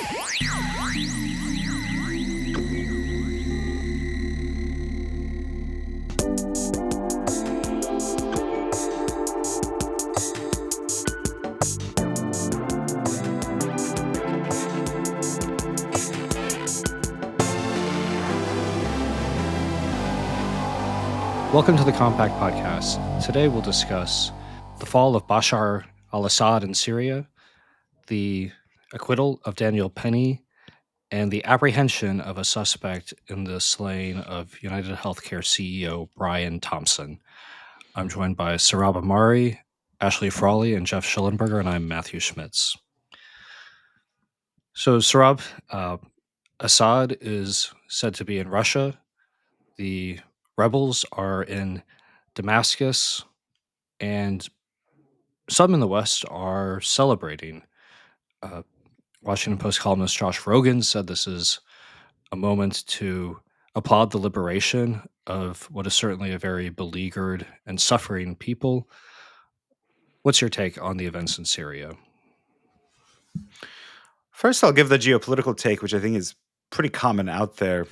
Welcome to the Compact Podcast. Today we'll discuss the fall of Bashar al-Assad in Syria, the acquittal of Daniel Penny, and the apprehension of a suspect in the slaying of UnitedHealthcare CEO Brian Thompson. I'm joined by Sohrab Ahmari, Ashley Frawley, and Geoff Shullenberger, and I'm Matthew Schmitz. So, Sohrab, Assad is said to be in Russia. The rebels are in Damascus, and some in the West are celebrating. Washington Post columnist Josh Rogan said this is a moment to applaud the liberation of what is certainly a very beleaguered and suffering people. What's your take on the events in Syria? First, I'll give the geopolitical take, which I think is pretty common out there,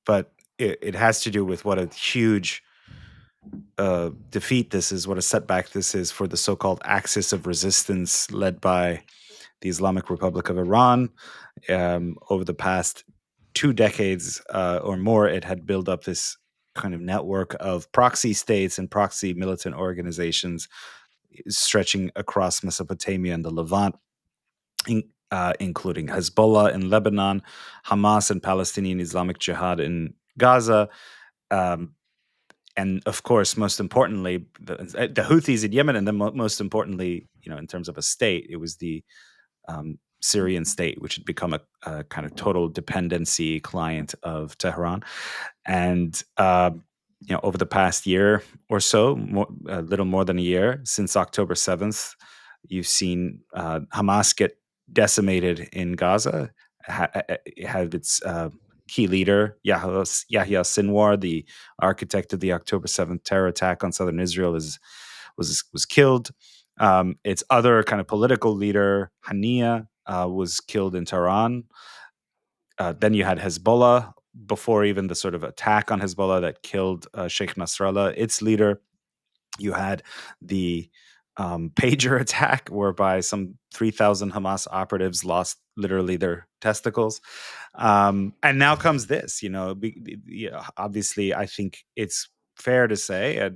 but it has to do with what a huge defeat this is, what a setback this is for the so-called axis of resistance led by the Islamic Republic of Iran. Over the past 2 decades or more, it had built up this kind of network of proxy states and proxy militant organizations stretching across Mesopotamia and the Levant, including Hezbollah in Lebanon, Hamas and Palestinian Islamic Jihad in Gaza, and of course, most importantly, the Houthis in Yemen, and then most importantly, in terms of a state, it was the Syrian state, which had become a kind of total dependency client of Tehran. And over the past year or so, a little more than a year, since October 7th, you've seen Hamas get decimated in Gaza. It had its key leader, Yahya Sinwar, the architect of the October 7th terror attack on southern Israel, was killed. Its other kind of political leader, Hania, was killed in Tehran. Then you had Hezbollah, before even the sort of attack on Hezbollah that killed Sheikh Nasrallah, its leader. You had the pager attack, whereby some 3,000 Hamas operatives lost literally their testicles. And now comes this, obviously, I think it's fair to say,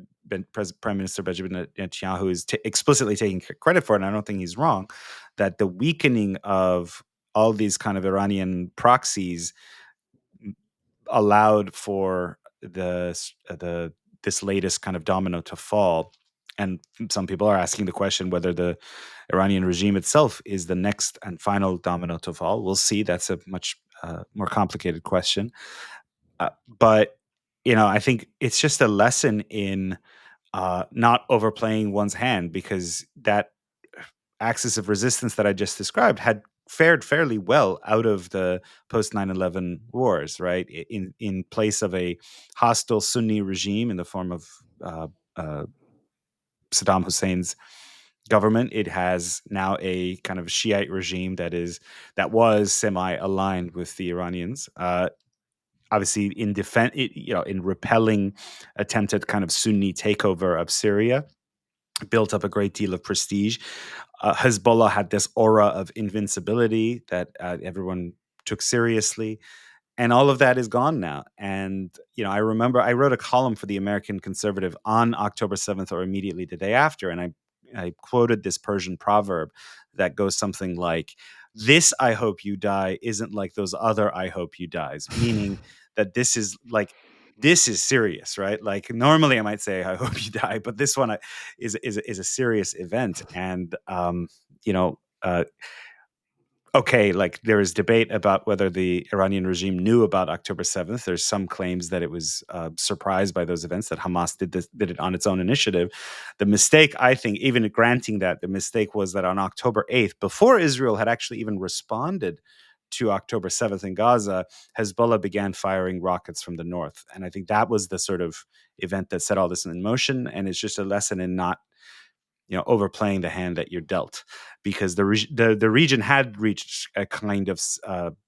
Prime Minister Benjamin Netanyahu is explicitly taking credit for it, and I don't think he's wrong, that the weakening of all these kind of Iranian proxies allowed for this latest kind of domino to fall. And some people are asking the question whether the Iranian regime itself is the next and final domino to fall. We'll see. That's a much more complicated question. But, I think it's just a lesson in not overplaying one's hand, because that axis of resistance that I just described had fared fairly well out of the post 9/11 wars, right? In place of a hostile Sunni regime in the form of Saddam Hussein's government, it has now a kind of Shiite regime that was semi-aligned with the Iranians. Obviously, in repelling attempted kind of Sunni takeover of Syria, built up a great deal of prestige. Hezbollah had this aura of invincibility that everyone took seriously. And all of that is gone now. And, I remember I wrote a column for the American Conservative on October 7th or immediately the day after. And I quoted this Persian proverb that goes something like, "This I hope you die isn't like those other I hope you dies," meaning that this is serious, right? Like normally I might say, "I hope you die," but this one is a serious event. And, okay, like there is debate about whether the Iranian regime knew about October 7th. There's some claims that it was surprised by those events, that Hamas did it on its own initiative. The mistake, I think, even granting that, the mistake was that on October 8th, before Israel had actually even responded to October 7th in Gaza, Hezbollah began firing rockets from the north. And I think that was the sort of event that set all this in motion. And it's just a lesson in not overplaying the hand that you're dealt, because the region had reached a kind of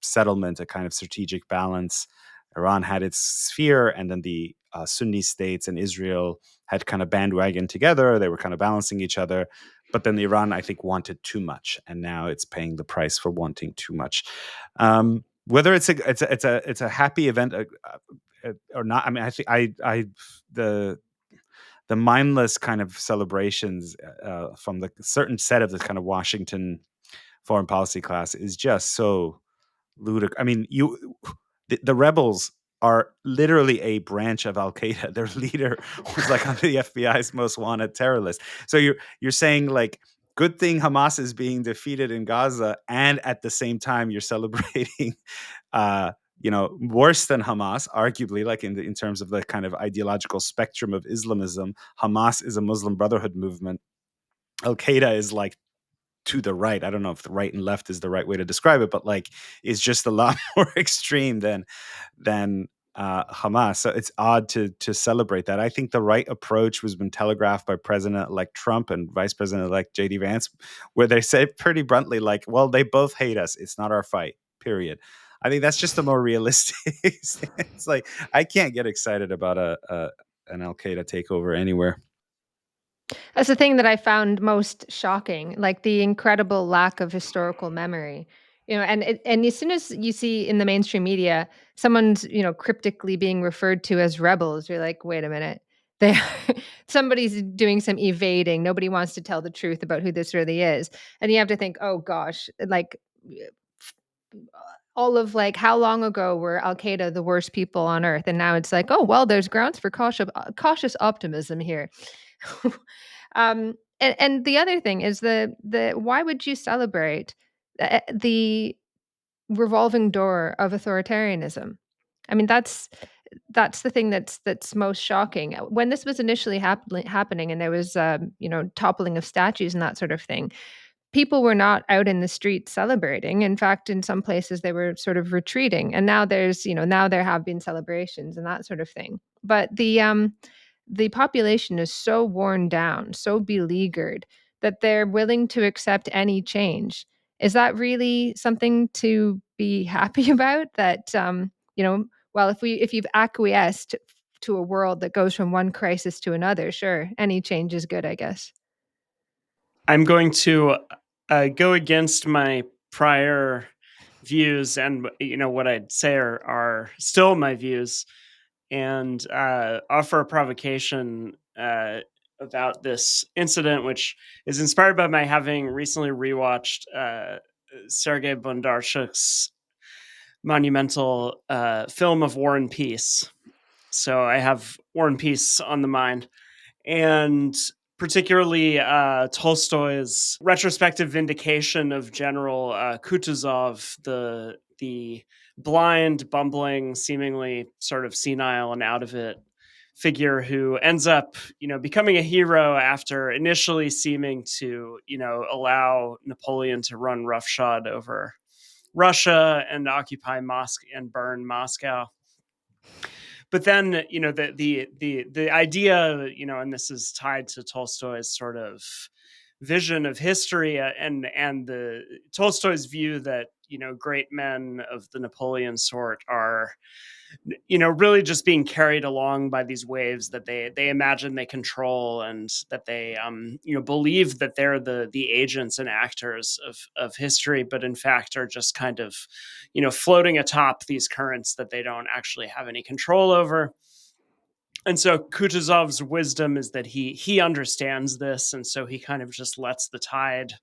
settlement, a kind of strategic balance. Iran had its sphere, and then the Sunni states and Israel had kind of bandwagon together. They were kind of balancing each other. But then Iran, I think, wanted too much, and now it's paying the price for wanting too much. Whether it's a happy event or not, I mean, I think the mindless kind of celebrations from the certain set of this kind of Washington foreign policy class is just so ludicrous. I mean, the rebels are literally a branch of Al Qaeda. Their leader was like on the FBI's most wanted terror list. So you're saying, like, good thing Hamas is being defeated in Gaza, and at the same time you're celebrating, worse than Hamas, arguably, like in terms of the kind of ideological spectrum of Islamism. Hamas is a Muslim Brotherhood movement. Al Qaeda is like to the right. I don't know if the right and left is the right way to describe it, but like is just a lot more extreme than Hamas. So it's odd to celebrate that. I think the right approach was been telegraphed by President-elect Trump and Vice President-elect JD Vance, where they say pretty bluntly, like, well, they both hate us. It's not our fight, period. I think that's just a more realistic. It's like, I can't get excited about an Al Qaeda takeover anywhere. That's the thing that I found most shocking, like the incredible lack of historical memory. And as soon as you see in the mainstream media someone's, cryptically being referred to as rebels, you're like, wait a minute. They somebody's doing some evading. Nobody wants to tell the truth about who this really is. And you have to think, oh gosh, like all of like how long ago were Al Qaeda the worst people on earth? And now it's like, oh well, there's grounds for cautious optimism here. And the other thing is the why would you celebrate the revolving door of authoritarianism? I mean, that's the thing that's most shocking. When this was initially happening, and there was toppling of statues and that sort of thing, people were not out in the streets celebrating. In fact, in some places they were sort of retreating. And now now there have been celebrations and that sort of thing. But the population is so worn down, so beleaguered that they're willing to accept any change. Is that really something to be happy about? That well, if you've acquiesced to a world that goes from one crisis to another, sure, any change is good, I guess. I'm going to go against my prior views, and what I'd say are still my views, and offer a provocation about this incident, which is inspired by my having recently rewatched Sergei Bondarchuk's monumental film of War and Peace. So I have War and Peace on the mind, and particularly Tolstoy's retrospective vindication of General Kutuzov, the blind, bumbling, seemingly sort of senile and out of it figure who ends up, becoming a hero after initially seeming to, allow Napoleon to run roughshod over Russia and occupy Moscow and burn Moscow. But then, the idea, and this is tied to Tolstoy's sort of vision of history, and the Tolstoy's view that great men of the Napoleon sort are really just being carried along by these waves that they imagine they control, and that they believe that they're the agents and actors of history, but in fact are just kind of floating atop these currents that they don't actually have any control over. And so Kutuzov's wisdom is that he understands this, and so he kind of just lets the tide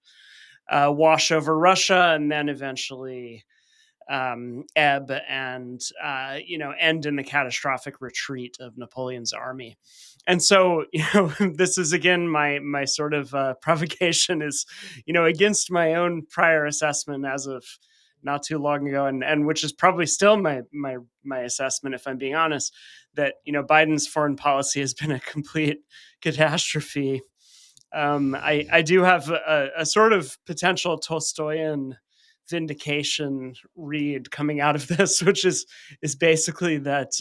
wash over Russia, and then eventually ebb and end in the catastrophic retreat of Napoleon's army. And so this is again my sort of provocation is against my own prior assessment as of not too long ago, and which is probably still my assessment, if I'm being honest, that Biden's foreign policy has been a complete catastrophe. I do have a sort of potential Tolstoyan vindication read coming out of this, which is basically that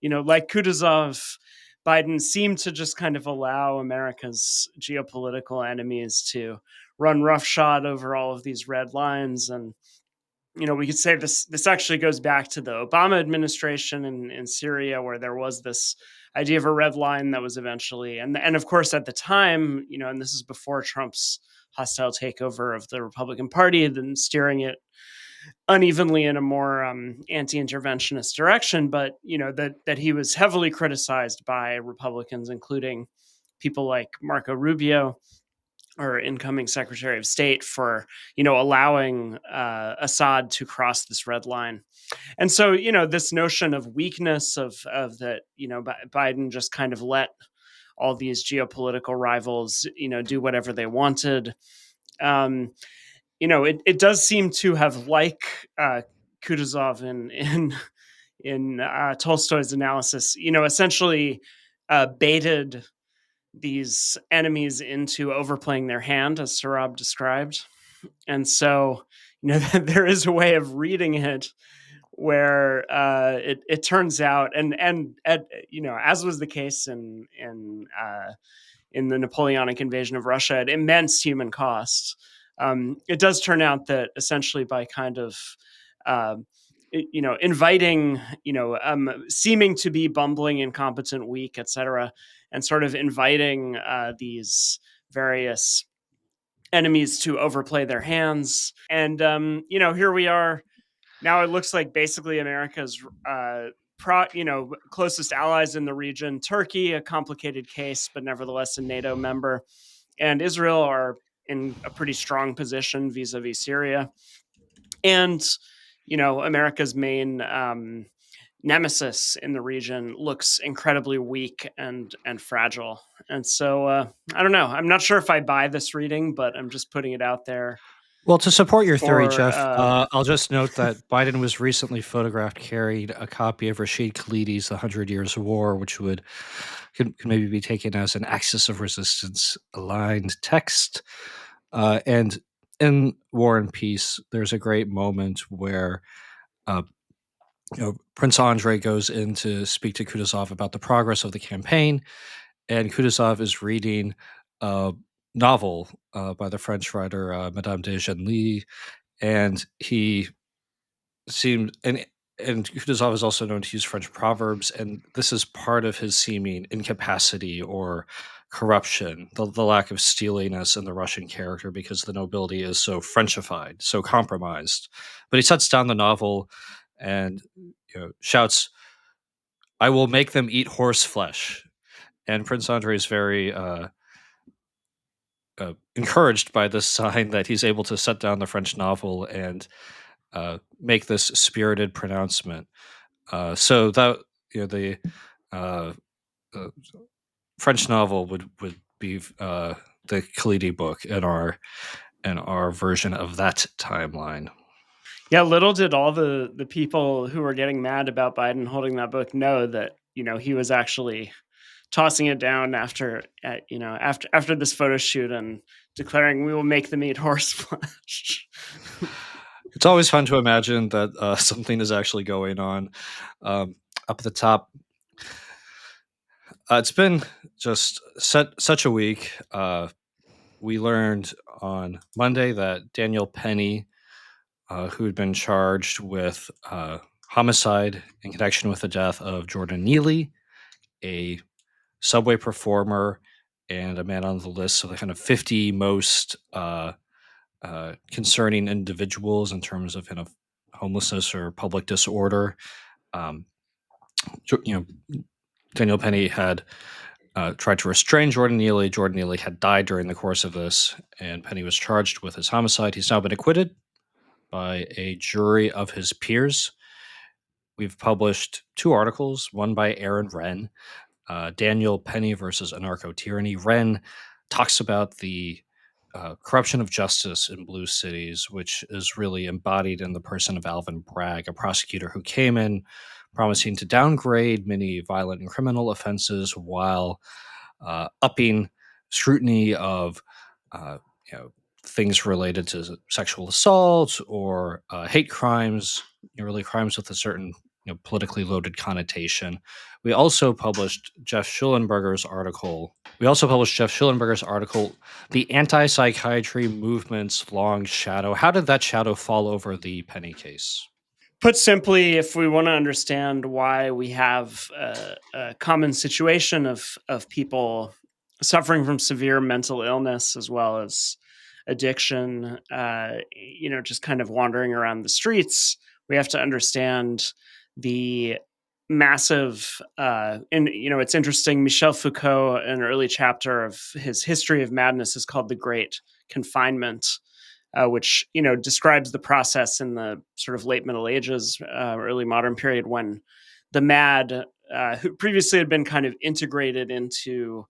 like Kutuzov, Biden seemed to just kind of allow America's geopolitical enemies to run roughshod over all of these red lines. And, we could say this actually goes back to the Obama administration in Syria, where there was this idea of a red line that was eventually, and of course at the time, and this is before Trump's hostile takeover of the Republican Party, then steering it unevenly in a more anti-interventionist direction, but that he was heavily criticized by Republicans, including people like Marco Rubio, or incoming Secretary of State, for allowing Assad to cross this red line. And so this notion of weakness of that Biden just kind of let all these geopolitical rivals do whatever they wanted. It does seem to have, like Kutuzov in Tolstoy's analysis, essentially baited these enemies into overplaying their hand, as Sohrab described. And so, there is a way of reading it where it turns out, and as was the case in the Napoleonic invasion of Russia, at immense human cost. It does turn out that essentially by kind of inviting, seeming to be bumbling, incompetent, weak, etc., and sort of inviting these various enemies to overplay their hands. And here we are now. It looks like basically America's closest allies in the region, Turkey, a complicated case, but nevertheless a NATO member, and Israel are in a pretty strong position vis-a-vis Syria. And, America's main nemesis in the region looks incredibly weak and fragile. And so, I don't know. I'm not sure if I buy this reading, but I'm just putting it out there. Well, to support your theory, Geoff, I'll just note that Biden was recently photographed carrying a copy of Rashid Khalidi's The 100 Years of War, which could maybe be taken as an Axis of Resistance aligned text. And in War and Peace, there's a great moment where Prince Andrei goes in to speak to Kutuzov about the progress of the campaign, and Kutuzov is reading a novel by the French writer Madame de Genlis, and he seemed and Kutuzov is also known to use French proverbs, and this is part of his seeming incapacity or corruption, the lack of steeliness in the Russian character, because the nobility is so Frenchified, so compromised. But he sets down the novel and shouts, "I will make them eat horse flesh." And Prince Andrei is very encouraged by this sign that he's able to set down the French novel and make this spirited pronouncement. So that the French novel would be the Khalidi book in our version of that timeline. Yeah, little did all the people who were getting mad about Biden holding that book know that he was actually tossing it down after this photo shoot and declaring, "We will make them eat horse flesh." It's always fun to imagine that something is actually going on. Up at the top, it's been just such a week. We learned on Monday that Daniel Penny, who had been charged with homicide in connection with the death of Jordan Neely, a subway performer and a man on the list of the kind of 50 most concerning individuals in terms of homelessness or public disorder. Daniel Penny had tried to restrain Jordan Neely. Jordan Neely had died during the course of this, and Penny was charged with his homicide. He's now been acquitted by a jury of his peers. We've published 2 articles, one by Aaron Wren, Daniel Penny versus Anarcho-Tyranny. Wren talks about the corruption of justice in blue cities, which is really embodied in the person of Alvin Bragg, a prosecutor who came in promising to downgrade many violent and criminal offenses while upping scrutiny of things related to sexual assault or hate crimes, really crimes with a certain politically loaded connotation. We also published Geoff Shullenberger's article. The Anti-Psychiatry Movement's Long Shadow. How did that shadow fall over the Penny case? Put simply, if we want to understand why we have a common situation of people suffering from severe mental illness as well as addiction, just kind of wandering around the streets, we have to understand the massive, it's interesting, Michel Foucault, an early chapter of his History of Madness is called The Great Confinement, which describes the process in the sort of late Middle Ages, early modern period, when the mad, who previously had been kind of integrated into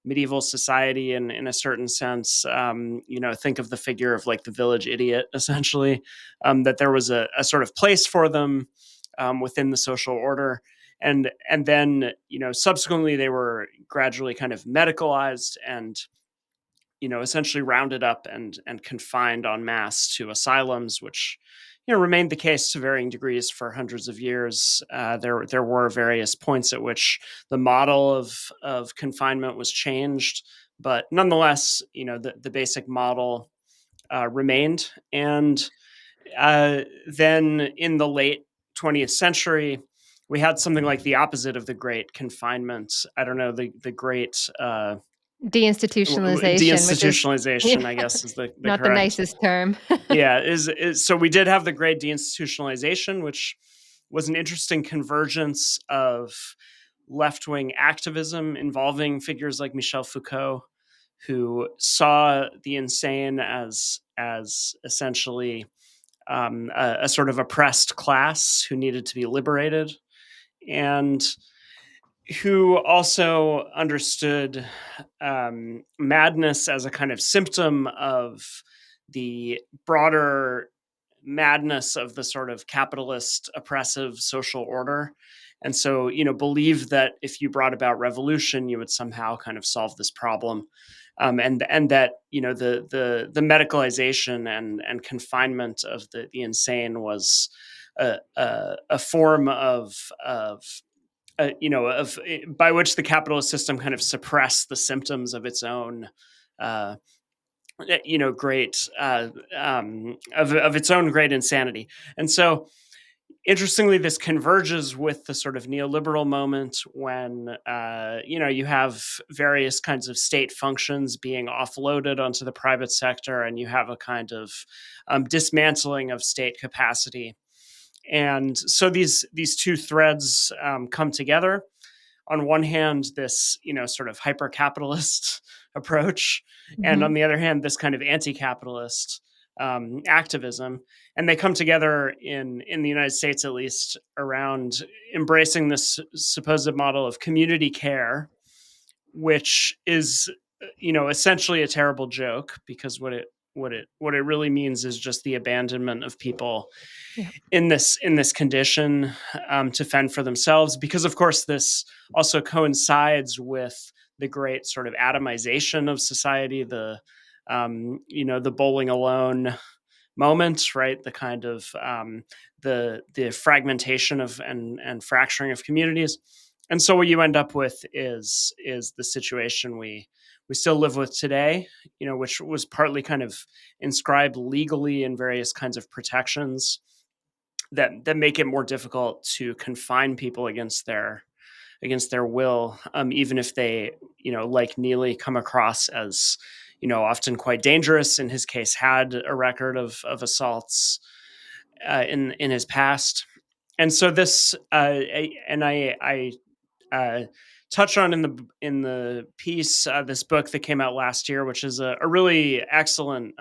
medieval society in a certain sense, think of the figure of like the village idiot, essentially, that there was a sort of place for them within the social order. And then, subsequently they were gradually kind of medicalized and essentially rounded up and confined en masse to asylums, which remained the case to varying degrees for hundreds of years. There were various points at which the model of confinement was changed, but nonetheless, the basic model remained. And then in the late 20th century, we had something like the opposite of the Great Confinement. I don't know, the Great deinstitutionalization, I guess is the not correct, the nicest term. So we did have the Great Deinstitutionalization, which was an interesting convergence of left-wing activism involving figures like Michel Foucault, who saw the insane as essentially a sort of oppressed class who needed to be liberated, and who also understood madness as a kind of symptom of the broader madness of the sort of capitalist oppressive social order. And so, believed that if you brought about revolution, you would somehow kind of solve this problem. And that, the medicalization and confinement of the insane was a form of by which the capitalist system kind of suppressed the symptoms of its own, great of its own great insanity. And so, interestingly, this converges with the sort of neoliberal moment when you have various kinds of state functions being offloaded onto the private sector, and you have a kind of dismantling of state capacity. And so these two threads come together. On one hand, this sort of hyper-capitalist approach, and on the other hand, this kind of anti-capitalist activism, and they come together in the United States, at least, around embracing this supposed model of community care, which is essentially a terrible joke, because what it really means is just the abandonment of people in this condition to fend for themselves, because of course this also coincides with the great sort of atomization of society, the bowling alone moment, right? The kind of the fragmentation of and fracturing of communities. And so what you end up with is the situation we still live with today, which was partly kind of inscribed legally in various kinds of protections that make it more difficult to confine people against their will, even if they, like Neely, come across as, often quite dangerous. In his case, had a record of assaults in his past. And so this, I touch on in the piece, this book that came out last year, which is a really excellent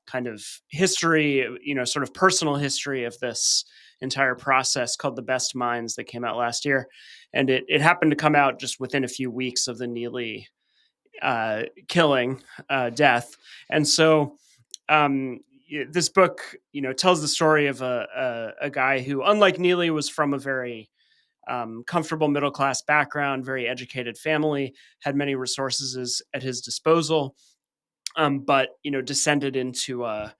kind of history, sort of personal history of this entire process, called The Best Minds, that came out last year. And it happened to come out just within a few weeks of the Neely death. And so this book, tells the story of a guy who, unlike Neely, was from a very comfortable middle-class background, very educated family, had many resources at his disposal, but descended into a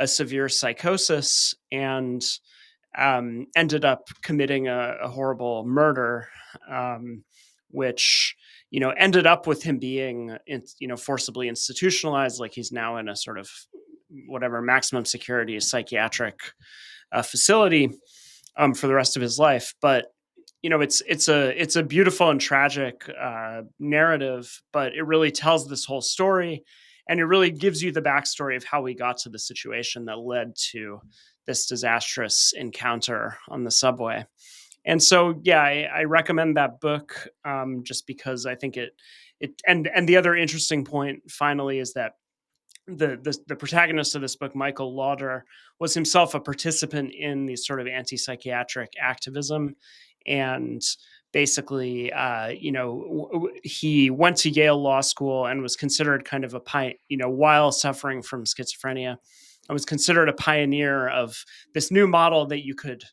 severe psychosis, and ended up committing a horrible murder, which ended up with him being forcibly institutionalized. Like he's now in a sort of whatever maximum security psychiatric facility for the rest of his life. But it's a beautiful and tragic narrative, but it really tells this whole story, and it really gives you the backstory of how we got to the situation that led to this disastrous encounter on the subway. And so, yeah, I recommend that book just because I think it and the other interesting point finally is that the protagonist of this book, Michael Lauder, was himself a participant in these sort of anti-psychiatric activism, and basically, he went to Yale Law School and was considered kind of while suffering from schizophrenia, and was considered a pioneer of this new model that you could,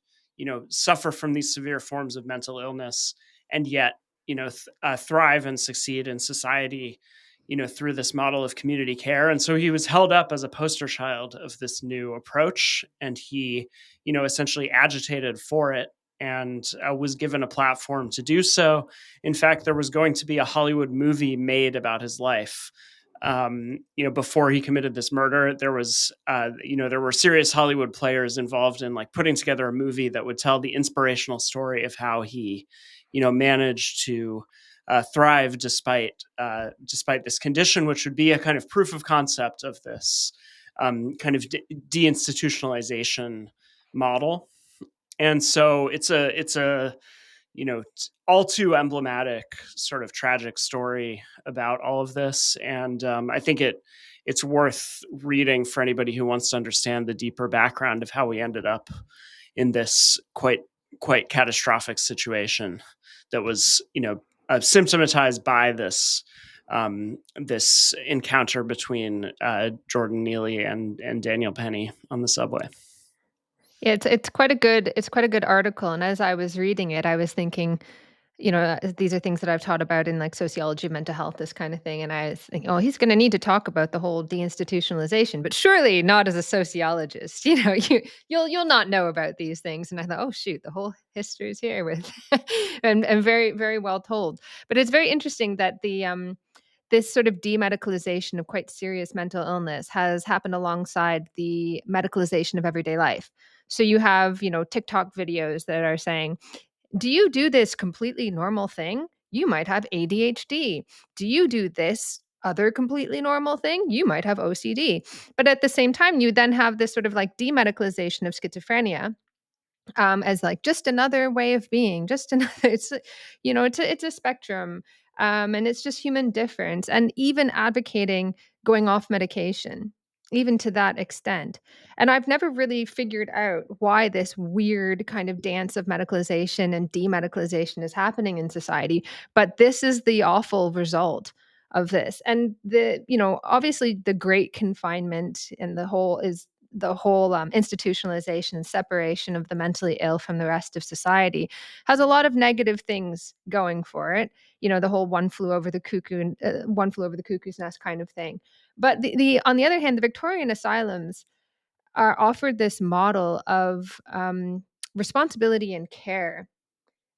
suffer from these severe forms of mental illness and yet, thrive and succeed in society, through this model of community care. And so he was held up as a poster child of this new approach, and he, essentially agitated for it and was given a platform to do so. In fact, there was going to be a Hollywood movie made about his life. Before he committed this murder, there were serious Hollywood players involved in like putting together a movie that would tell the inspirational story of how he, managed to thrive despite this condition, which would be a kind of proof of concept of this kind of deinstitutionalization model. And so it's a all too emblematic sort of tragic story about all of this, and I think it's worth reading for anybody who wants to understand the deeper background of how we ended up in this quite catastrophic situation that was symptomatized by this this encounter between Jordan Neely and Daniel Penny on the subway. Yeah, it's quite a good article, and as I was reading it, I was thinking, these are things that I've taught about in like sociology, mental health, this kind of thing, and I was thinking, oh, he's going to need to talk about the whole deinstitutionalization, but surely not as a sociologist. You'll not know about these things. And I thought, oh shoot, the whole history is here with, and very very well told. But it's very interesting that the this sort of demedicalization of quite serious mental illness has happened alongside the medicalization of everyday life. So you have, TikTok videos that are saying, do you do this completely normal thing? You might have ADHD. Do you do this other completely normal thing? You might have OCD. But at the same time, you then have this sort of like demedicalization of schizophrenia, as like just another way of being, just another. It's a spectrum, and it's just human difference, and even advocating going off medication, even to that extent. And I've never really figured out why this weird kind of dance of medicalization and demedicalization is happening in society, but this is the awful result of this. And obviously the great confinement and the whole institutionalization and separation of the mentally ill from the rest of society has a lot of negative things going for it. The whole one flew over the cuckoo's nest kind of thing. But the on the other hand, the Victorian asylums are offered this model of responsibility and care,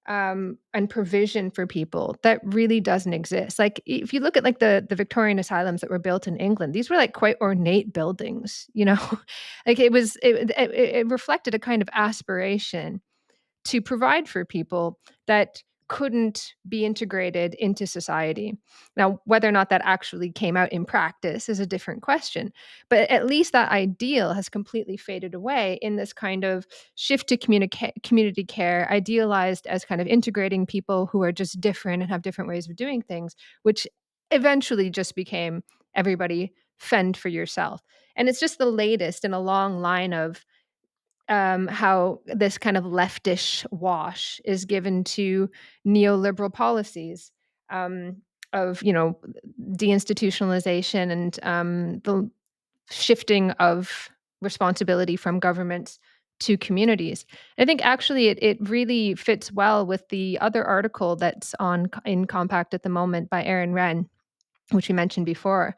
and provision for people that really doesn't exist. Like if you look at like the Victorian asylums that were built in England, these were like quite ornate buildings, like it reflected a kind of aspiration to provide for people that couldn't be integrated into society. Now, whether or not that actually came out in practice is a different question, but at least that ideal has completely faded away in this kind of shift to community care, idealized as kind of integrating people who are just different and have different ways of doing things, which eventually just became everybody fend for yourself. And it's just the latest in a long line of how this kind of leftish wash is given to neoliberal policies, of deinstitutionalization and the shifting of responsibility from governments to communities. I think actually it really fits well with the other article that's in Compact at the moment by Aaron Wren, which we mentioned before,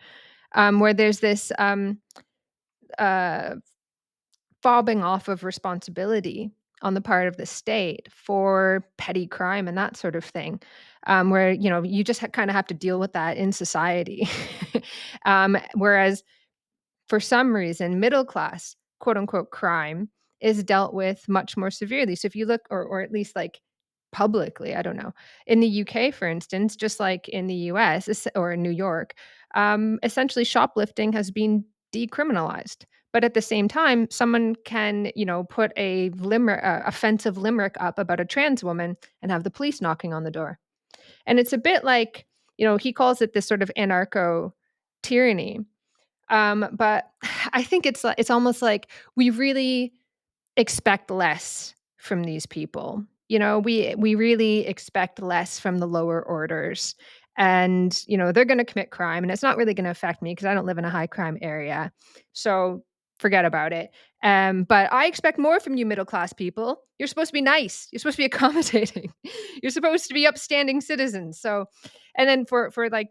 where there's this uh, fobbing off of responsibility on the part of the state for petty crime and that sort of thing, where you just kind of have to deal with that in society. Whereas for some reason, middle class, quote unquote, crime is dealt with much more severely. So if you look, or at least like publicly, I don't know, in the UK, for instance, just like in the US or in New York, essentially shoplifting has been decriminalized. But at the same time, someone can, put a offensive limerick up about a trans woman and have the police knocking on the door. And it's a bit like, he calls it this sort of anarcho tyranny. But I think it's almost like we really expect less from these people. We really expect less from the lower orders. And, they're going to commit crime and it's not really going to affect me because I don't live in a high crime area. So forget about it. But I expect more from you middle class people. You're supposed to be nice. You're supposed to be accommodating. You're supposed to be upstanding citizens. So, and then for like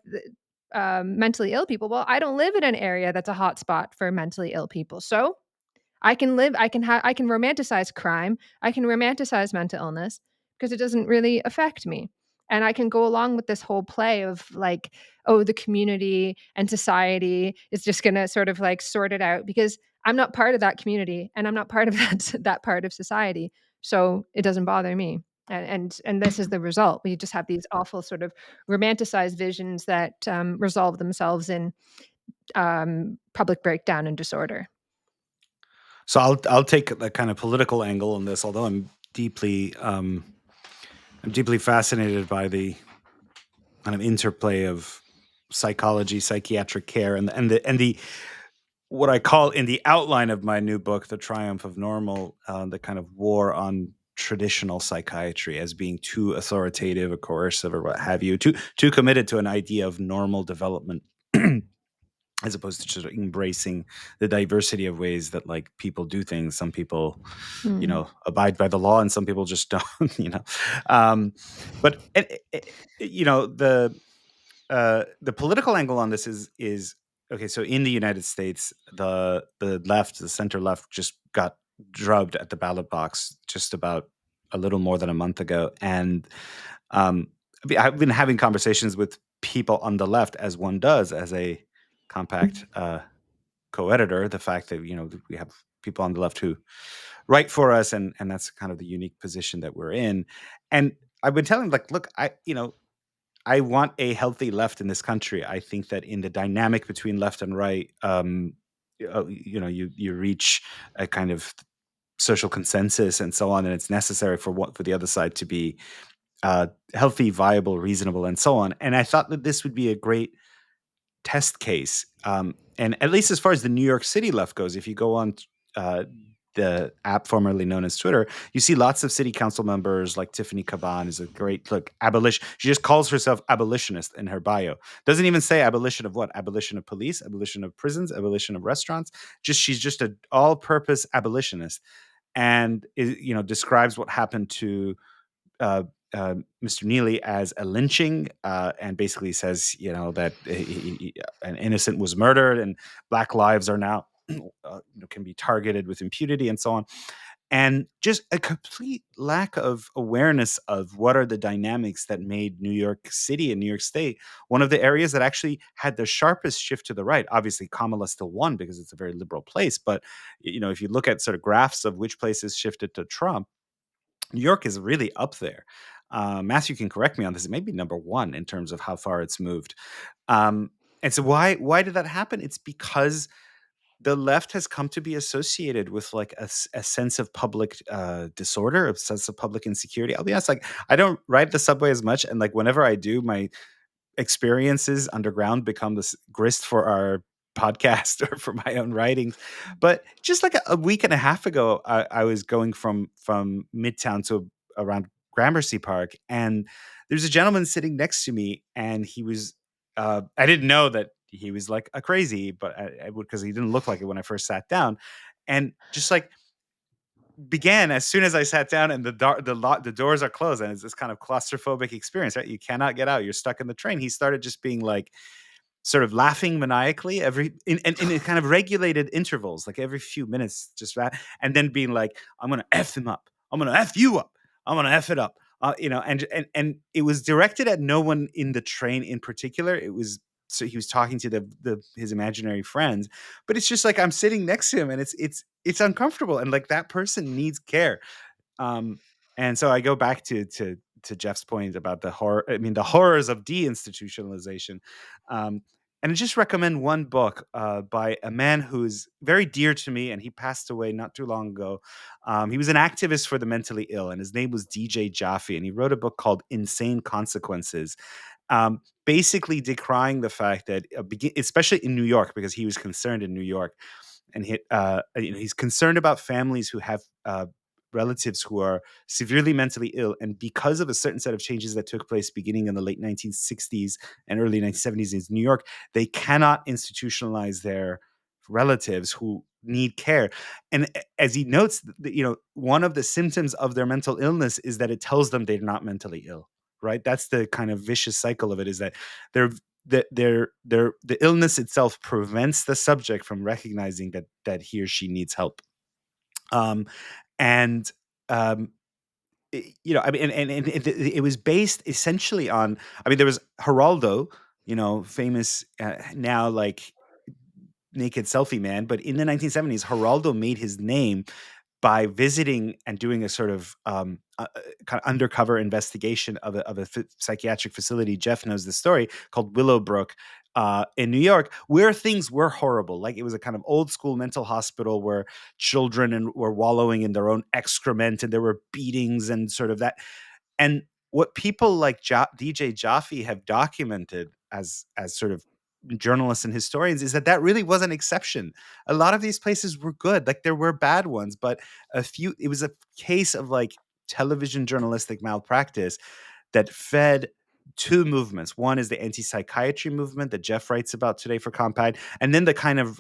mentally ill people, well, I don't live in an area that's a hot spot for mentally ill people. So I can romanticize crime. I can romanticize mental illness because it doesn't really affect me. And I can go along with this whole play of like, oh, the community and society is just going to sort of like sort it out because I'm not part of that community and I'm not part of that part of society. So it doesn't bother me. And this is the result. We just have these awful sort of romanticized visions that resolve themselves in public breakdown and disorder. So I'll take the kind of political angle on this, although I'm deeply fascinated by the kind of interplay of psychology, psychiatric care, and the what I call in the outline of my new book, The Triumph of Normal, the kind of war on traditional psychiatry as being too authoritative or coercive or what have you, too committed to an idea of normal development. As opposed to just embracing the diversity of ways that like people do things. Some people, abide by the law and some people just don't, but the political angle on this is okay. So in the United States, the center left just got drubbed at the ballot box just about a little more than a month ago. And I've been having conversations with people on the left, as one does as a compact co-editor, the fact that we have people on the left who write for us, and that's kind of the unique position that we're in. And I've been telling them, like, look, I want a healthy left in this country. I think that in the dynamic between left and right, you reach a kind of social consensus and so on, and it's necessary for the other side to be healthy, viable, reasonable, and so on. And I thought that this would be a great test case. And at least as far as the New York City left goes, if you go on the app formerly known as Twitter, you see lots of city council members like Tiffany Caban is a great abolition. She just calls herself abolitionist in her bio. Doesn't even say abolition of what? Abolition of police, abolition of prisons, abolition of restaurants. She's just an all-purpose abolitionist, and describes what happened to Mr. Neely as a lynching, and basically says, that an innocent was murdered and Black lives are now can be targeted with impunity and so on. And just a complete lack of awareness of what are the dynamics that made New York City and New York State one of the areas that actually had the sharpest shift to the right. Obviously, Kamala still won because it's a very liberal place. But, if you look at sort of graphs of which places shifted to Trump, New York is really up there. Matthew can correct me on this. It may be number one in terms of how far it's moved. And so why did that happen? It's because the left has come to be associated with like a sense of public disorder, a sense of public insecurity. I'll be honest, like I don't ride the subway as much. And like whenever I do, my experiences underground become this grist for our podcast or for my own writings. But just like a week and a half ago, I was going from Midtown to around Gramercy Park, and there's a gentleman sitting next to me, and he was I didn't know that he was like a crazy, but I would, because he didn't look like it when I first sat down, and just like began as soon as I sat down and the doors are closed, and it's this kind of claustrophobic experience, right? You cannot get out. You're stuck in the train. He started just being like sort of laughing maniacally in a kind of regulated intervals, like every few minutes, and then being like, I'm going to F him up. I'm going to F you up. I'm going to F it up. And it was directed at no one in the train in particular. It was, so he was talking to his imaginary friends, but it's just like, I'm sitting next to him and it's uncomfortable. And like, that person needs care. And so I go back to Geoff's point about the horrors of deinstitutionalization. And I just recommend one book by a man who's very dear to me, and he passed away not too long ago. He was an activist for the mentally ill, and his name was DJ Jaffe, and he wrote a book called Insane Consequences, basically decrying the fact that, especially in New York, because he was concerned in New York, and he's concerned about families who have relatives who are severely mentally ill, and because of a certain set of changes that took place beginning in the late 1960s and early 1970s in New York, they cannot institutionalize their relatives who need care. And as he notes, one of the symptoms of their mental illness is that it tells them they're not mentally ill, right? That's the kind of vicious cycle of it, is that the illness itself prevents the subject from recognizing that he or she needs help. And it was based essentially on, there was Geraldo, famous now, like, naked selfie man, but in the 1970s, Geraldo made his name by visiting and doing a sort of kind of undercover investigation of a psychiatric facility. Geoff knows the story, called Willowbrook in New York, where things were horrible. Like, it was a kind of old school mental hospital where children were wallowing in their own excrement, and there were beatings and sort of that. And what people like DJ Jaffe have documented as sort of journalists and historians is that really was an exception. A lot of these places were good. Like, there were bad ones, but it was a case of like television journalistic malpractice that fed two movements. One is the anti-psychiatry movement that Geoff writes about today for Compad, and then the kind of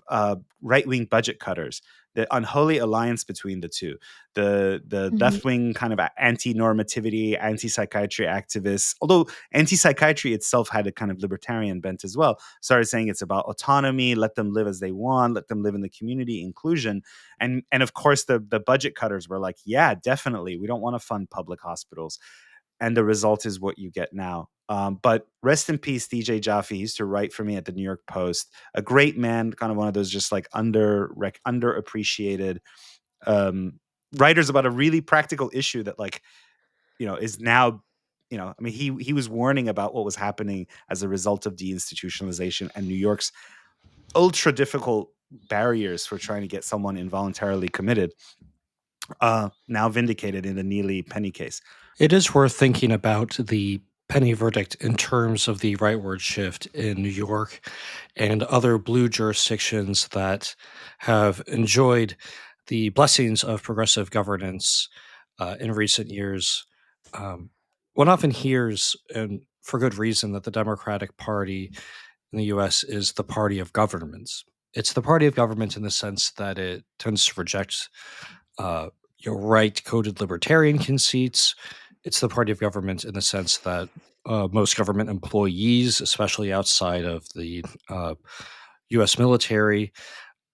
right-wing budget cutters, the unholy alliance between the two. The left-wing kind of anti-normativity, anti-psychiatry activists, although anti-psychiatry itself had a kind of libertarian bent as well, started saying it's about autonomy, let them live as they want, let them live in the community, inclusion. And of course, the budget cutters were like, yeah, definitely, we don't want to fund public hospitals. And the result is what you get now. But rest in peace, DJ Jaffe. He used to write for me at the New York Post. A great man, kind of one of those just like underappreciated writers about a really practical issue that, like, is now, he was warning about what was happening as a result of deinstitutionalization and New York's ultra difficult barriers for trying to get someone involuntarily committed. Now vindicated in the Neely Penny case. It is worth thinking about the Penny verdict in terms of the rightward shift in New York and other blue jurisdictions that have enjoyed the blessings of progressive governance in recent years. One often hears, and for good reason, that the Democratic Party in the U.S. is the party of governments. It's the party of government in the sense that it tends to reject right-coded libertarian conceits. It's the party of government in the sense that most government employees, especially outside of the U.S. military,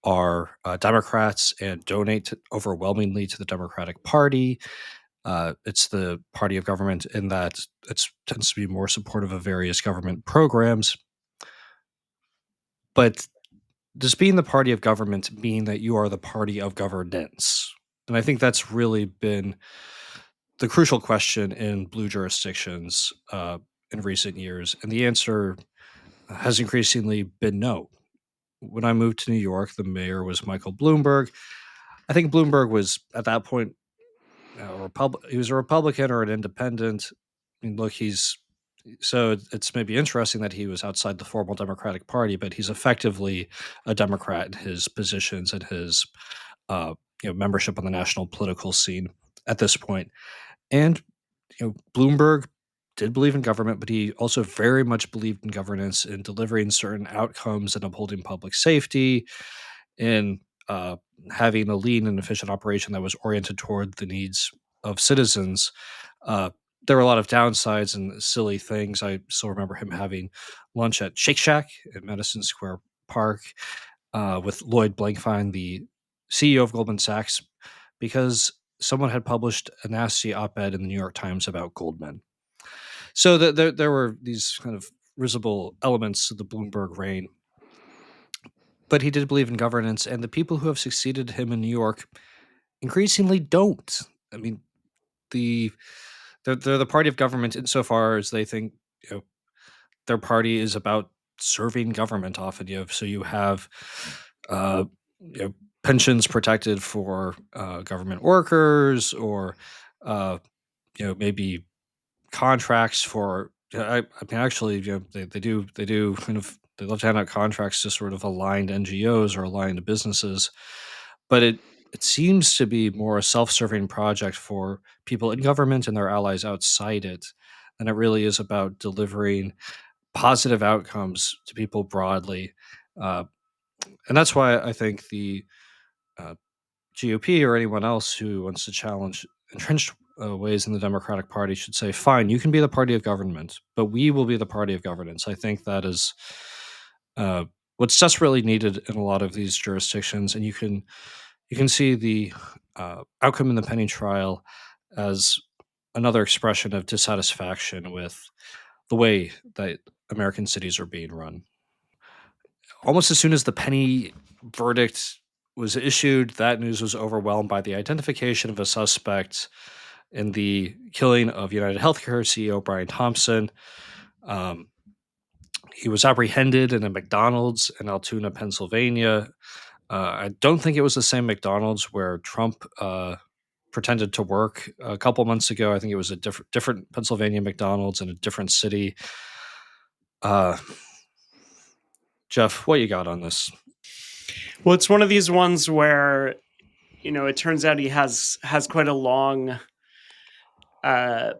are Democrats and donate overwhelmingly to the Democratic Party. It's the party of government in that it tends to be more supportive of various government programs. But does being the party of government mean that you are the party of governance? And I think that's really been the crucial question in blue jurisdictions in recent years. And the answer has increasingly been no. When I moved to New York, the mayor was Michael Bloomberg. I think Bloomberg was, at that point, he was a Republican or an independent. I mean, look, it's maybe interesting that he was outside the formal Democratic Party, but he's effectively a Democrat in his positions and his membership on the national political scene at this point. And Bloomberg did believe in government, but he also very much believed in governance, in delivering certain outcomes and upholding public safety, in having a lean and efficient operation that was oriented toward the needs of citizens. There were a lot of downsides and silly things. I still remember him having lunch at Shake Shack in Madison Square Park with Lloyd Blankfein, the CEO of Goldman Sachs, because someone had published a nasty op-ed in the New York Times about Goldman. So there were these kind of risible elements to the Bloomberg reign. But he did believe in governance, and the people who have succeeded him in New York increasingly don't. I mean, they're the party of government insofar as they think, you know, their party is about serving government often. So you have uh, you know, pensions protected for government workers, or maybe contracts for. I mean, actually, they do kind of, they love to hand out contracts to sort of aligned NGOs or aligned businesses, but it seems to be more a self-serving project for people in government and their allies outside it than it really is about delivering positive outcomes to people broadly. Uh, and that's why I think the uh, GOP or anyone else who wants to challenge entrenched ways in the Democratic Party should say, fine, you can be the party of government, but we will be the party of governance. I think that is what's desperately needed in a lot of these jurisdictions. And you can see the outcome in the Penny trial as another expression of dissatisfaction with the way that American cities are being run. Almost as soon as the Penny verdict was issued, that news was overwhelmed by the identification of a suspect in the killing of UnitedHealthcare CEO Brian Thompson. He was apprehended in a McDonald's in Altoona, Pennsylvania. I don't think it was the same McDonald's where Trump pretended to work a couple months ago. I think it was a different Pennsylvania McDonald's in a different city. Geoff, what you got on this? Well, it's one of these ones where, it turns out he has quite a long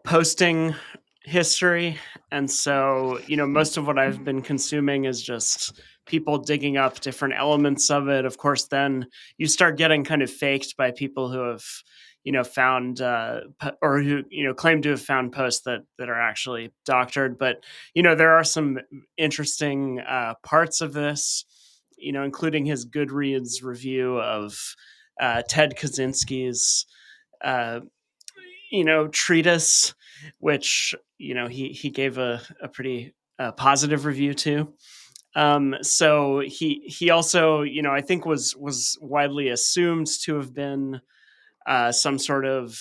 posting history. And so, most of what I've been consuming is just people digging up different elements of it. Of course, then you start getting kind of faked by people who have, found or who, claim to have found posts that are actually doctored. But, there are some interesting parts of this, including his Goodreads review of Ted Kaczynski's treatise, which he gave a pretty positive review to. So he also, I think was widely assumed to have been some sort of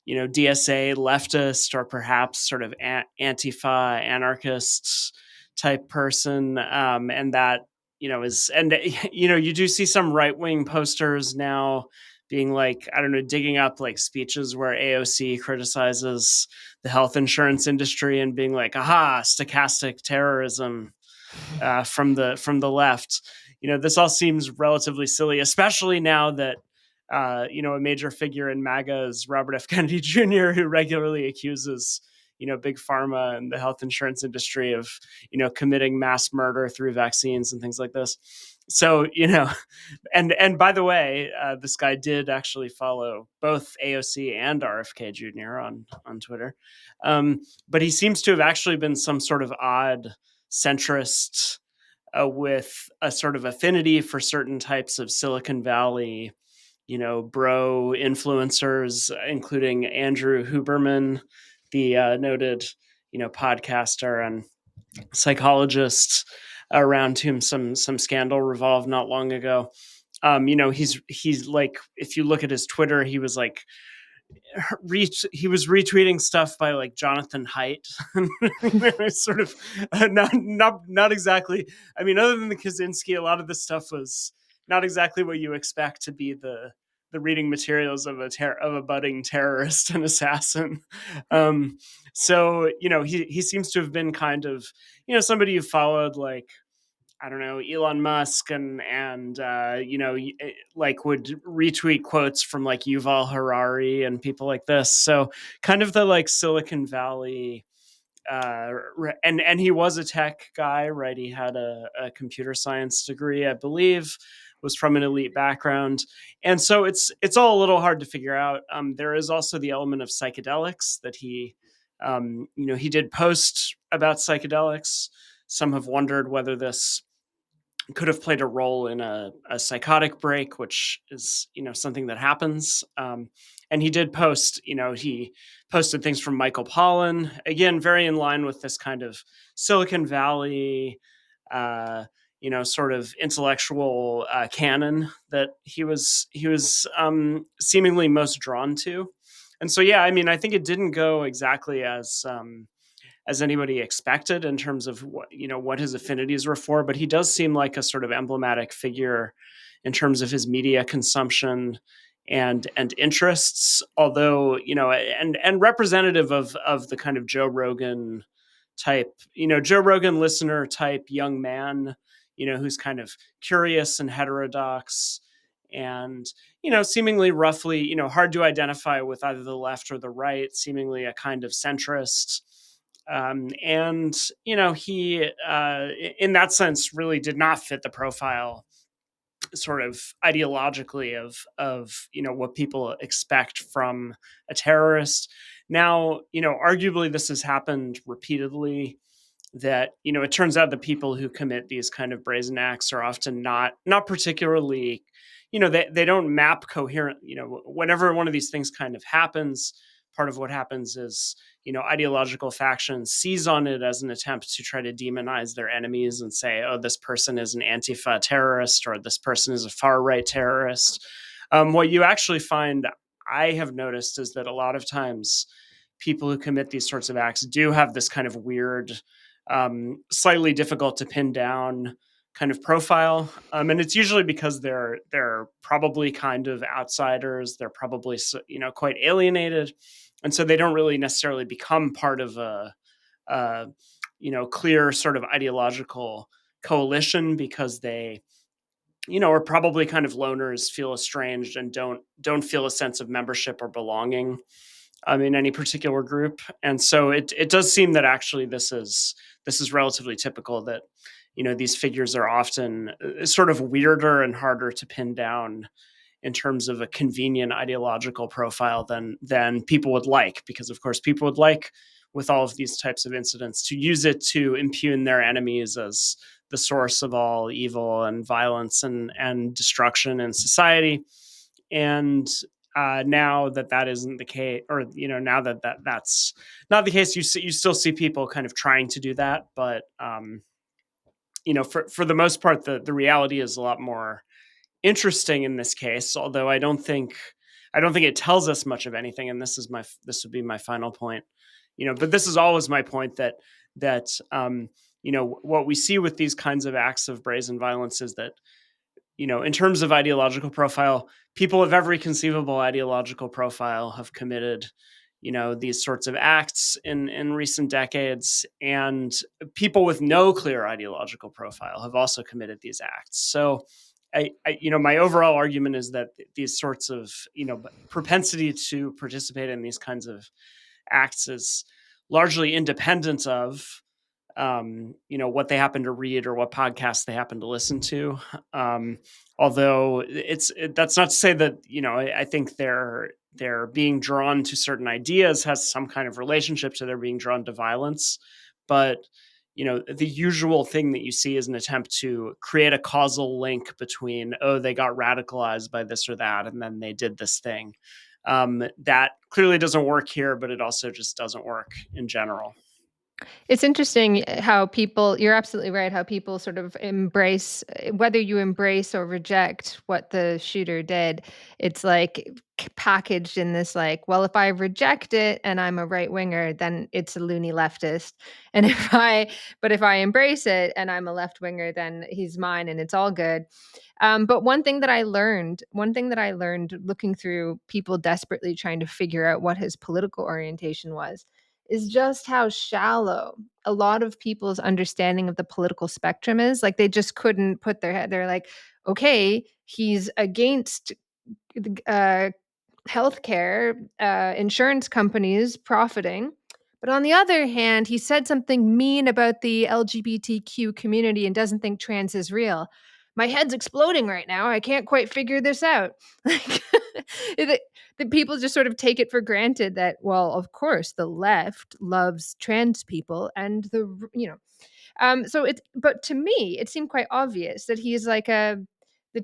DSA leftist, or perhaps sort of Antifa anarchist type person, and that is, and you do see some right wing posters now being like, I don't know, digging up like speeches where AOC criticizes the health insurance industry and being like, aha, stochastic terrorism from the left. This all seems relatively silly, especially now that a major figure in MAGA is Robert F. Kennedy Jr., who regularly accuses big pharma and the health insurance industry of committing mass murder through vaccines and things like this. So and by the way, this guy did actually follow both AOC and RFK Jr. on Twitter, but he seems to have actually been some sort of odd centrist with a sort of affinity for certain types of Silicon Valley, bro influencers, including Andrew Huberman, the noted, podcaster and psychologist around whom some scandal revolved not long ago. He's like, if you look at his Twitter, he was like, he was retweeting stuff by like Jonathan Haidt. Sort of not exactly. I mean, other than the Kaczynski, a lot of this stuff was not exactly what you expect to be the reading materials of a budding terrorist and assassin. So he seems to have been kind of somebody who followed, like, I don't know, Elon Musk and like would retweet quotes from like Yuval Harari and people like this. So kind of the like Silicon Valley, and he was a tech guy, right? He had a computer science degree, I believe, was from an elite background. And so it's all a little hard to figure out. There is also the element of psychedelics that he did post about psychedelics. Some have wondered whether this could have played a role in a psychotic break, which is something that happens. And he did post, he posted things from Michael Pollan, again, very in line with this kind of Silicon Valley, sort of intellectual canon that he was seemingly most drawn to. And so, yeah, I mean, I think it didn't go exactly as anybody expected in terms of what his affinities were for, but he does seem like a sort of emblematic figure in terms of his media consumption and interests, although and representative of the kind of Joe Rogan type, Joe Rogan listener type young man, who's kind of curious and heterodox and seemingly roughly hard to identify with either the left or the right, seemingly a kind of centrist. And he in that sense really did not fit the profile sort of ideologically of what people expect from a terrorist. Now, arguably this has happened repeatedly, that it turns out the people who commit these kind of brazen acts are often not particularly, they don't map coherent. Whenever one of these things kind of happens, part of what happens is ideological factions seize on it as an attempt to try to demonize their enemies and say, oh, this person is an Antifa terrorist, or this person is a far right terrorist. What you actually find, I have noticed, is that a lot of times people who commit these sorts of acts do have this kind of weird, slightly difficult to pin down kind of profile, and it's usually because they're probably kind of outsiders. They're probably quite alienated, and so they don't really necessarily become part of a clear sort of ideological coalition, because they are probably kind of loners, feel estranged, and don't feel a sense of membership or belonging in any particular group. And so it does seem that actually this is relatively typical, that these figures are often sort of weirder and harder to pin down in terms of a convenient ideological profile than people would like, because of course people would like, with all of these types of incidents, to use it to impugn their enemies as the source of all evil and violence and destruction in society. And now that isn't the case, or now that's not the case, you still see people kind of trying to do that, but for the most part, the reality is a lot more interesting in this case. Although I don't think it tells us much of anything, and this would be my final point. But this is always my point, that what we see with these kinds of acts of brazen violence is that, in terms of ideological profile, people of every conceivable ideological profile have committed, these sorts of acts in recent decades, and people with no clear ideological profile have also committed these acts. So, my overall argument is that these sorts of, propensity to participate in these kinds of acts is largely independent of what they happen to read or what podcasts they happen to listen to. Although that's not to say that, I think they're being drawn to certain ideas has some kind of relationship to their being drawn to violence. But, the usual thing that you see is an attempt to create a causal link between, oh, they got radicalized by this or that, and then they did this thing. That clearly doesn't work here, but it also just doesn't work in general. It's interesting how people, you're absolutely right, how people sort of embrace, whether you embrace or reject what the shooter did, it's like packaged in this like, well, if I reject it and I'm a right winger, then it's a loony leftist. And if I embrace it and I'm a left winger, then he's mine and it's all good. But one thing that I learned looking through people desperately trying to figure out what his political orientation was, is just how shallow a lot of people's understanding of the political spectrum is. Like, they just couldn't put their head. They're like, okay, he's against healthcare, insurance companies profiting. But on the other hand, he said something mean about the LGBTQ community and doesn't think trans is real. My head's exploding right now. I can't quite figure this out. Like, the people just sort of take it for granted that, well, of course, the left loves trans people, and but to me, it seemed quite obvious that he's like the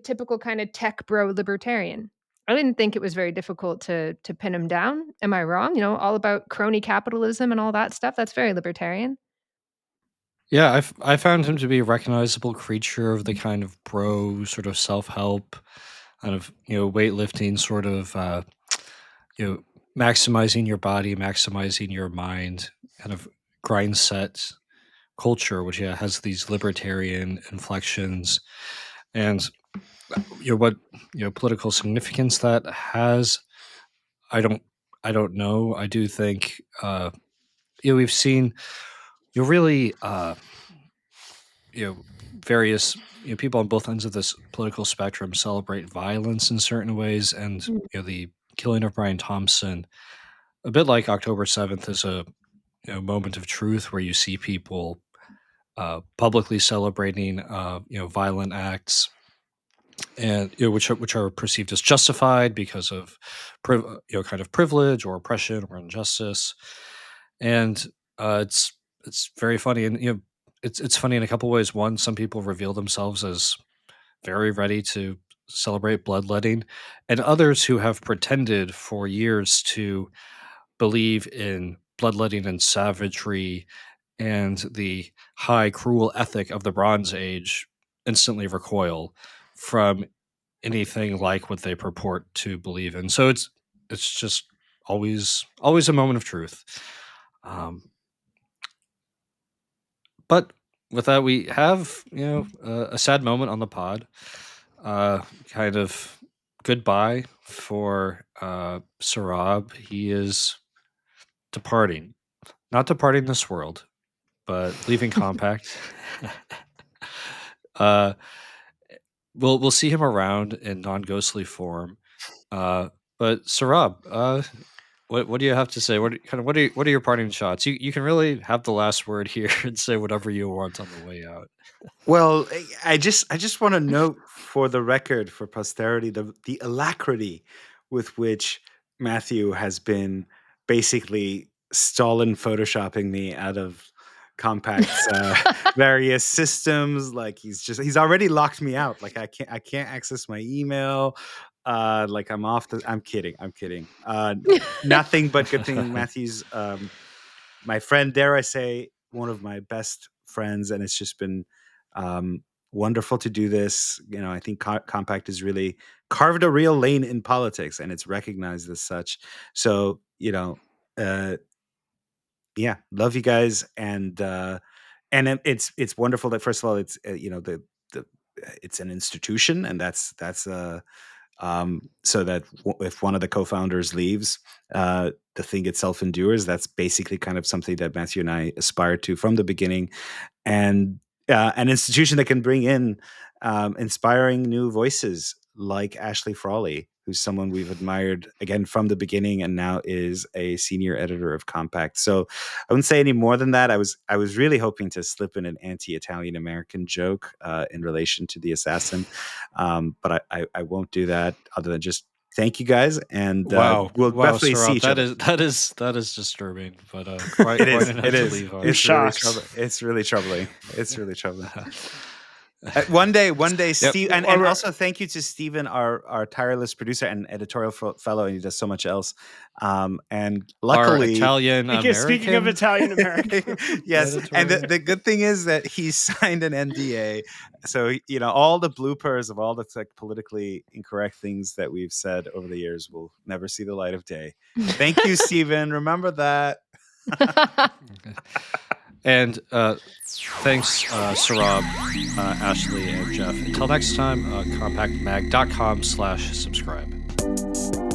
typical kind of tech bro libertarian. I didn't think it was very difficult to pin him down. Am I wrong? You know, all about crony capitalism and all that stuff. That's very libertarian. Yeah, I found him to be a recognizable creature of the kind of bro sort of self-help, kind of, weightlifting sort of, maximizing your body, maximizing your mind, kind of grind set culture, which has these libertarian inflections, and what political significance that has. I don't know. I do think we've seen really various people on both ends of this political spectrum celebrate violence in certain ways, and the killing of Brian Thompson, a bit like October 7th, is a moment of truth where you see people publicly celebrating violent acts, and which are perceived as justified because of kind of privilege or oppression or injustice, and it's very funny, and it's funny in a couple ways. One, some people reveal themselves as very ready to celebrate bloodletting, and others who have pretended for years to believe in bloodletting and savagery and the high cruel ethic of the Bronze Age instantly recoil from anything like what they purport to believe in. So it's just always a moment of truth. But with that, we have a sad moment on the pod. Kind of goodbye for Sohrab. He is departing, not departing this world, but leaving Compact. We'll see him around in non-ghostly form. But Sohrab, what do you have to say? What are your parting shots? You can really have the last word here and say whatever you want on the way out. Well, I just want to note for the record, for posterity, the alacrity with which Matthew has been basically Stalin photoshopping me out of Compact's various systems. Like he's already locked me out. Like I can't access my email. Like I'm kidding. Nothing but good thing. Matthew's my friend, dare I say, one of my best friends, and it's just been wonderful to do this. I think Compact has really carved a real lane in politics, and it's recognized as such. So, yeah, love you guys, and it's wonderful that, first of all, it's it's an institution, and that's so that if one of the co-founders leaves, the thing itself endures. That's basically kind of something that Matthew and I aspired to from the beginning, and an institution that can bring in inspiring new voices like Ashley Frawley, who's someone we've admired again from the beginning, and now is a senior editor of Compact. So I wouldn't say any more than that. I was really hoping to slip in an anti-Italian American joke in relation to the assassin, but I won't do that. Other than just thank you guys, and wow, definitely Sohrab, see each other. That is disturbing, but it is. It's really troubling. One day, Steve, and also thank you to Stephen, our tireless producer and editorial fellow, and he does so much else. And luckily, Italian American. Speaking of Italian American, yes, and the good thing is that he signed an NDA, so all the bloopers of all the politically incorrect things that we've said over the years will never see the light of day. Thank you, Stephen. Remember that. And thanks, Sohrab, Ashley, and Geoff. Until next time, compactmag.com/subscribe.